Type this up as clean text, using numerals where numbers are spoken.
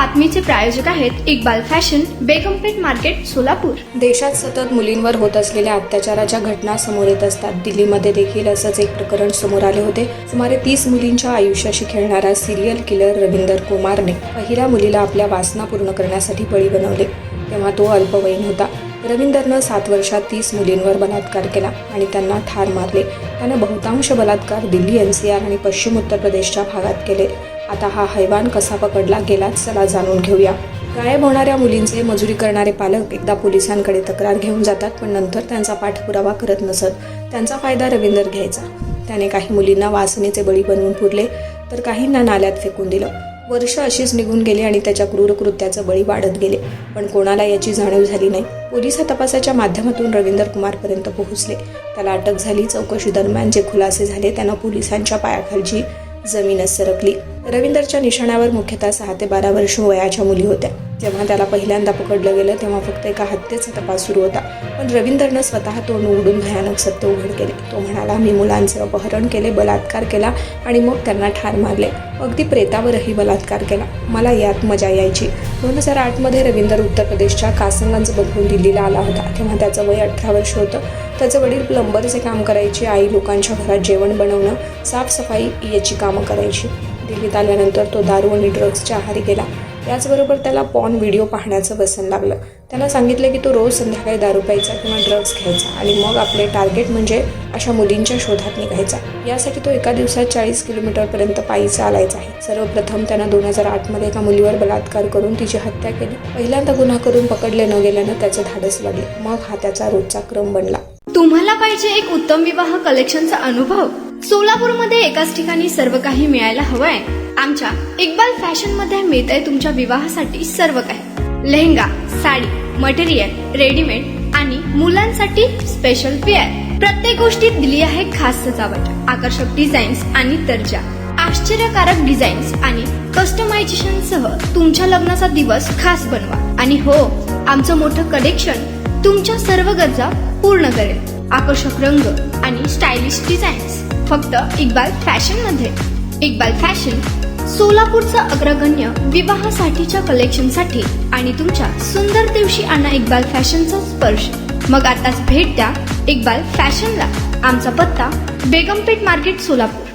बातमीचे प्रायोजक आहेत Iqbal fashion, बेगमपेठ market, Solapur. देशात सतत मुलींवर होत असलेल्या अत्याचाराच्या घटना समोर येत असतात। दिल्लीमध्ये देखील असंच एक प्रकरण समोर आले होते। सुमारे 30 मुलींच्या आयुष्याशी खेळणारा सिरियल किलर रविंदर कुमारने पहिल्या मुलीला आपल्या वासना पूर्ण करण्यासाठी बळी बनवले, तेव्हा तो अल्पवयीन होता। रविंदरनं 7 वर्षात 30 मुलींवर बलात्कार केला आणि त्यांना ठार मारले। त्यानं बहुतांश बलात्कार दिल्ली, NCR आणि पश्चिम उत्तर प्रदेशच्या भागात केले। आता हा हैवान कसा पकडला गेला, चला जाणून घेऊया। गायब होणाऱ्या मुलींचे मजुरी करणारे पालक एकदा पोलिसांकडे तक्रार घेऊन जातात, पण नंतर त्यांचा पाठपुरावा करत नसत। त्यांचा फायदा रविंदर घ्यायचा। त्याने काही मुलींना वासनेचे बळी बनवून पुरले, तर काहींना नाल्यात फेकून दिलं। वर्ष अशीच निघून गेली आणि त्याच्या क्रूर कृत्याचं बळी वाढत गेले, पण कोणाला याची जाणीव झाली नाही। पोलिस तपासाच्या माध्यमातून रविंदर कुमारपर्यंत पोहोचले। त्याला अटक झाली। चौकशी दरम्यान जे खुलासे झाले त्यानं पोलिसांच्या पायाखालची जमीनच सरकली। रविंदरच्या निशाण्यावर मुख्यतः 6 ते 12 वर्ष वयाच्या मुली होत्या। जेव्हा त्याला पहिल्यांदा पकडलं गेलं तेव्हा फक्त एका हत्येचा तपास सुरू होता, पण रविंदरनं स्वतः तोंड उघडून भयानक सत्य उघड केले। तो म्हणाला, मी मुलांचे अपहरण केले, बलात्कार केला आणि मग त्यांना ठार मारले, अगदी प्रेतावरही बलात्कार केला। मला यात मजा यायची। 2008 मध्ये रविंदर उत्तर प्रदेशच्या कासगंज बघून दिल्लीला आला होता। तेव्हा त्याचं वय 18 वर्ष होतं। त्याचे वडील प्लंबरचे काम करायचे, आई लोकांच्या घरात जेवण बनवणं, साफसफाई याची कामं करायची। दिल्लीत आल्यानंतर तो दारू आणि ड्रग्सच्या आहारी गेला। याचबरोबर त्याला पॉर्न व्हिडिओ पाहण्याचं व्यसन लागलं। त्यानं सांगितलं की तो रोज संध्याकाळी दारू प्यायचा किंवा ड्रग्स घ्यायचा आणि मग आपले टार्गेट म्हणजे अशा मुलींच्या शोधात निघायचा। यासाठी तो एका दिवसात 40 किलोमीटरपर्यंत पायी चालायचा आहे। सर्वप्रथम त्यानं 2008 मध्ये एका मुलीवर बलात्कार करून तिची हत्या केली। पहिल्यांदा गुन्हा करून पकडले न गेल्यानं त्याचं धाडस लागले। मग हा त्याचा रोजचा क्रम बनला। तुम्हाला पाहिजे एक उत्तम विवाह कलेक्शनचा अनुभव? सोलापूरमध्ये एकाच ठिकाणी सर्व काही मिळायला हवंय? आमच्या इक्बाल फॅशन मध्ये मिळतंय तुमच्या विवाहासाठी सर्व काही। लेहंगा, साडी, मटेरियल, रेडीमेड आणि मुलांसाठी स्पेशल वेअर। प्रत्येक गोष्टीत दिली आहे खास सजावट, आकर्षक डिझाईन्स आणि दर्जा, आश्चर्यकारक डिझाईन्स आणि कस्टमायझेशन सह तुमच्या लग्नाचा दिवस खास बनवा। आणि हो, आमचं मोठं कलेक्शन तुमच्या सर्व गरजा पूर्ण करेल। आकर्षक रंग आणि स्टायलिश डिझाईन्स फक्त इक्बाल फॅशन मध्ये। इक्बाल फॅशन सोलापूरचा अग्रगण्य विवाहासाठीच्या कलेक्शनसाठी आणि तुमच्या सुंदर दिवशी आणा इक्बाल फॅशनचा स्पर्श। मग आताच भेट द्या इक्बाल फॅशनला। आमचा पत्ता बेगमपेठ मार्केट, सोलापूर।